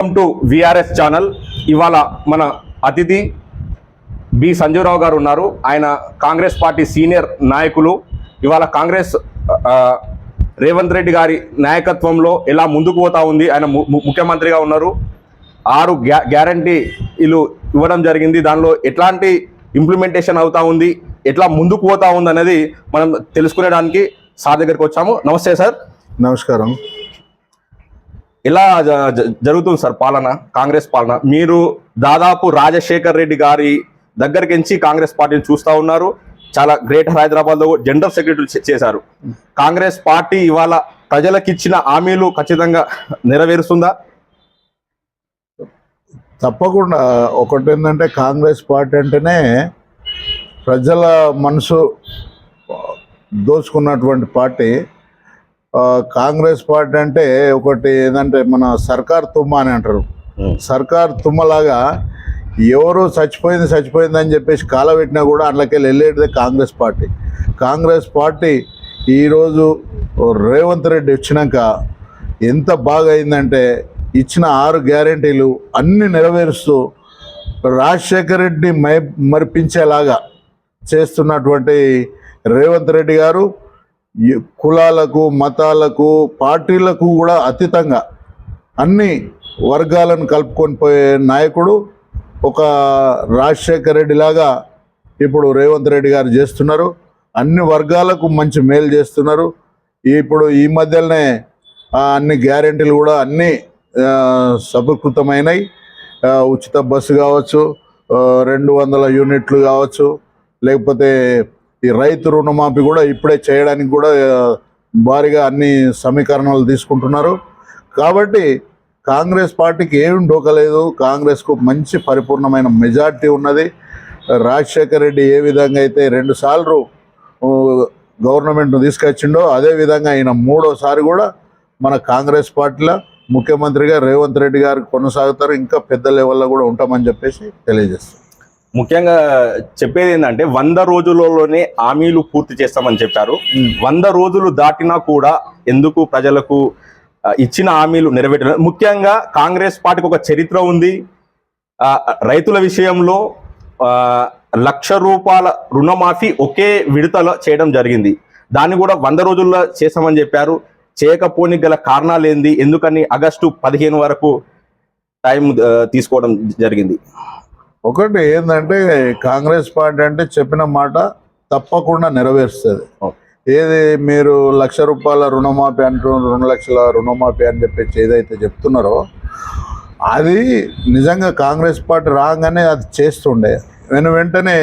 Welcome to VRS channel. ఇవాళ మన అతిథి బి సంజీవరావు గారు ఉన్నారు. ఆయన కాంగ్రెస్ పార్టీ సీనియర్ నాయకులు. ఇవాళ కాంగ్రెస్ రేవంత్ రెడ్డి గారి నాయకత్వంలో ఎలా ముందుకు పోతా ఉంది. ఆయన ముఖ్యమంత్రిగా ఉన్నారు. 6 గ్యారంటీలు ఇవ్వడం జరిగింది. దానిలో ఎట్లాంటి ఇంప్లిమెంటేషన్ అవుతా ఉంది, ఎట్లా ముందుకు పోతా ఉంది అనేది మనం తెలుసుకునేడానికి సార్ దగ్గరికి వచ్చాము. నమస్తే సార్. నమస్కారం. ఎలా జరుగుతుంది సార్ పాలన, కాంగ్రెస్ పాలన? మీరు దాదాపు రాజశేఖర్ రెడ్డి గారి దగ్గరికి ఎంచి కాంగ్రెస్ పార్టీని చూస్తూ ఉన్నారు. చాలా గ్రేటర్ హైదరాబాద్లో జనరల్ సెక్రటరీ చేశారు. కాంగ్రెస్ పార్టీ ఇవాళ ప్రజలకు ఇచ్చిన హామీలు ఖచ్చితంగా నెరవేరుస్తుందా? తప్పకుండా. ఒకటి ఏంటంటే, కాంగ్రెస్ పార్టీ అంటేనే ప్రజల మనసు దోచుకున్నటువంటి పార్టీ. కాంగ్రెస్ పార్టీ అంటే ఒకటి ఏంటంటే, మన సర్కార్ తుమ్మ అని అంటారు. సర్కార్ తుమ్మలాగా ఎవరు చచ్చిపోయింది అని చెప్పేసి కాలబెట్టినా కూడా అందులోకి వెళ్ళేటిదే కాంగ్రెస్ పార్టీ. కాంగ్రెస్ పార్టీ ఈరోజు రేవంత్ రెడ్డి వచ్చినాక ఎంత బాగా అయిందంటే, ఇచ్చిన 6 గ్యారెంటీలు అన్నీ నెరవేరుస్తూ రాజశేఖర్ రెడ్డి మరిపించేలాగా చేస్తున్నటువంటి రేవంత్ రెడ్డి గారు కులాలకు, మతాలకు, పార్టీలకు కూడా అతీతంగా అన్ని వర్గాలను కలుపుకొని పోయే నాయకుడు ఒక రాజశేఖర్ రెడ్డి లాగా ఇప్పుడు రేవంత్ రెడ్డి గారు చేస్తున్నారు. అన్ని వర్గాలకు మంచి మేలు చేస్తున్నారు. ఇప్పుడు ఈ మధ్యలోనే అన్ని గ్యారెంటీలు కూడా అన్నీ సఫలీకృతమైనవి. ఉచిత బస్సు కావచ్చు, 200 యూనిట్లు కావచ్చు, లేకపోతే ఈ రైతు రుణమాఫీ కూడా ఇప్పుడే చేయడానికి కూడా భారీగా అన్ని సమీకరణలు తీసుకుంటున్నారు. కాబట్టి కాంగ్రెస్ పార్టీకి ఏం డోకలేదు. కాంగ్రెస్కు మంచి పరిపూర్ణమైన మెజార్టీ ఉన్నది. రాజశేఖర్ రెడ్డి ఏ విధంగా అయితే 2 సార్లు గవర్నమెంట్ను తీసుకొచ్చిండో, అదేవిధంగా ఆయన 3వసారి కూడా మన కాంగ్రెస్ పార్టీలో ముఖ్యమంత్రిగా రేవంత్ రెడ్డి గారు కొనసాగుతారు. ఇంకా పెద్ద లెవెల్లో కూడా ఉంటామని చెప్పేసి తెలియజేస్తారు. ముఖ్యంగా చెప్పేది ఏంటంటే, 100 రోజులలోనే హామీలు పూర్తి చేస్తామని చెప్పారు. 100 రోజులు దాటినా కూడా ఎందుకు ప్రజలకు ఇచ్చిన హామీలు నెరవేర్చలేదు? ముఖ్యంగా కాంగ్రెస్ పార్టీకి ఒక చరిత్ర ఉంది. రైతుల విషయంలో 1,00,000 రూపాయల రుణమాఫీ ఒకే విడతలో చేయడం జరిగింది. దాన్ని కూడా 100 రోజుల్లో చేస్తామని చెప్పారు. చేయకపోనికి గల కారణాలు ఏంది? ఎందుకని ఆగస్టు 15 వరకు టైం తీసుకోవడం జరిగింది? ఒకటి ఏంటంటే, కాంగ్రెస్ పార్టీ అంటే చెప్పిన మాట తప్పకుండా నెరవేరుస్తుంది. ఏది మీరు 1,00,000 రూపాయల రుణమాఫీ అంటూ 2 లక్షల రుణమాఫీ అని చెప్పేసి ఏదైతే చెప్తున్నారో, అది నిజంగా కాంగ్రెస్ పార్టీ రాగానే అది చేస్తుండే. వెంటనే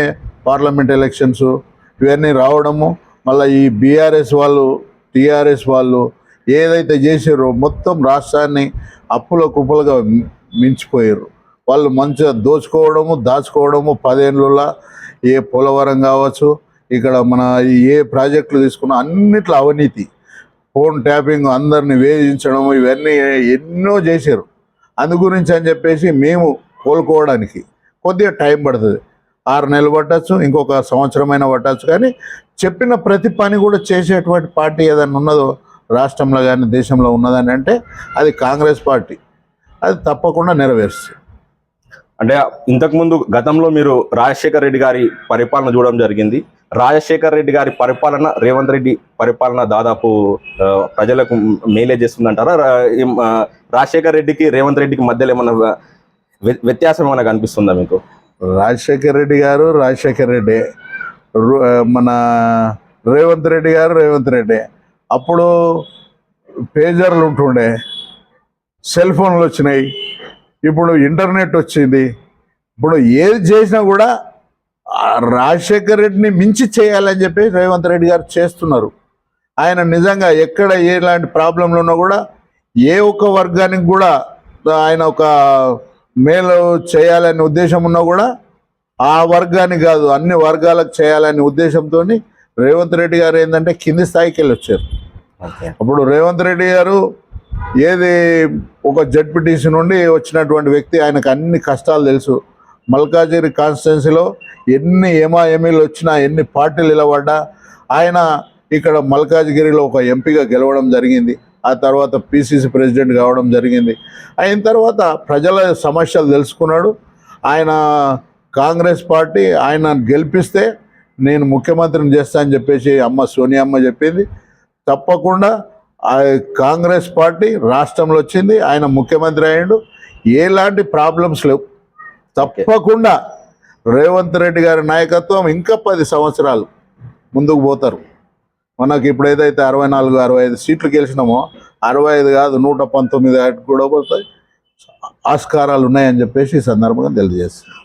పార్లమెంట్ ఎలక్షన్స్ ఇవన్నీ రావడము, మళ్ళీ ఈ బీఆర్ఎస్ వాళ్ళు, టీఆర్ఎస్ వాళ్ళు ఏదైతే చేసారో మొత్తం రాష్ట్రాన్ని అప్పుల కుప్పలుగా మించిపోయారు. వాళ్ళు మంచిగా దాచుకోవడము 10 ఏళ్ళలో ఏ పోలవరం కావచ్చు, ఇక్కడ మన ఏ ప్రాజెక్టులు తీసుకున్నా అన్నిట్లో అవినీతి, ఫోన్ ట్యాపింగ్, అందరిని వేధించడము, ఇవన్నీ ఎన్నో చేశారు. అందు గురించి అని చెప్పేసి మేము కోలుకోవడానికి కొద్దిగా టైం పడుతుంది. 6 నెలలు పట్టచ్చు, ఇంకొక సంవత్సరమైనా పట్టచ్చు. కానీ చెప్పిన ప్రతి పని కూడా చేసేటువంటి పార్టీ ఏదైనా ఉన్నదో రాష్ట్రంలో కానీ దేశంలో ఉన్నదని అంటే అది కాంగ్రెస్ పార్టీ. అది తప్పకుండా నెరవేరుస్తుంది. అంటే ఇంతకుముందు గతంలో మీరు రాజశేఖర్ రెడ్డి గారి పరిపాలన చూడడం జరిగింది. రాజశేఖర్ రెడ్డి గారి పరిపాలన, రేవంత్ రెడ్డి పరిపాలన దాదాపు ప్రజలకు మేలే చేస్తుందంటారా? రాజశేఖర్ రెడ్డికి రేవంత్ రెడ్డికి మధ్యలో ఏమన్నా వ్యత్యాసం ఏమైనా కనిపిస్తుందా మీకు? రాజశేఖర్ రెడ్డి గారు రాజశేఖర్ రెడ్డి, మన రేవంత్ రెడ్డి గారు రేవంత్ రెడ్డి. అప్పుడు పేజర్లు ఉంటుండే, సెల్ ఫోన్లు వచ్చినాయి, ఇప్పుడు ఇంటర్నెట్ వచ్చింది. ఇప్పుడు ఏది చేసినా కూడా రాజశేఖర్ రెడ్డిని మించి చేయాలని చెప్పి రేవంత్ రెడ్డి గారు చేస్తున్నారు. ఆయన నిజంగా ఎక్కడ ఎలాంటి ప్రాబ్లంలు ఉన్నా కూడా ఏ ఒక్క వర్గానికి కూడా ఆయన ఒక మేలు చేయాలనే ఉద్దేశం ఉన్నా కూడా ఆ వర్గానికి కాదు, అన్ని వర్గాలకు చేయాలనే ఉద్దేశంతో రేవంత్ రెడ్డి గారు ఏంటంటే కింది స్థాయికి వెళ్ళి వచ్చారు. అప్పుడు రేవంత్ రెడ్డి గారు ఏది ఒక జడ్పీటీసీ నుండి వచ్చినటువంటి వ్యక్తి, ఆయనకు అన్ని కష్టాలు తెలుసు. మల్కాజిగిరి కాన్స్టిట్యున్సీలో ఎన్ని ఏమీలు వచ్చినా, ఎన్ని పార్టీలు నిలబడ్డా ఆయన ఇక్కడ మల్కాజిగిరిలో ఒక ఎంపీగా గెలవడం జరిగింది. ఆ తర్వాత పిసిసి ప్రెసిడెంట్ కావడం జరిగింది. అయిన తర్వాత ప్రజల సమస్యలు తెలుసుకున్నాడు. ఆయన కాంగ్రెస్ పార్టీ ఆయన గెలిపిస్తే నేను ముఖ్యమంత్రిని చేస్తా అని చెప్పేసి అమ్మ సోనియా అమ్మ చెప్పింది. తప్పకుండా ఆ కాంగ్రెస్ పార్టీ రాష్ట్రంలో వచ్చింది, ఆయన ముఖ్యమంత్రి అయ్యాడు. ఎలాంటి ప్రాబ్లమ్స్ లేవు. తప్పకుండా రేవంత్ రెడ్డి గారి నాయకత్వం ఇంకా 10 సంవత్సరాలు ముందుకు పోతారు. మనకి ఇప్పుడు ఏదైతే 64-65 సీట్లు గెలిచినామో 65 కాదు 119 కూడా పోతాయి. ఆస్కారాలు ఉన్నాయని చెప్పేసి ఈ సందర్భంగా తెలియజేస్తాను.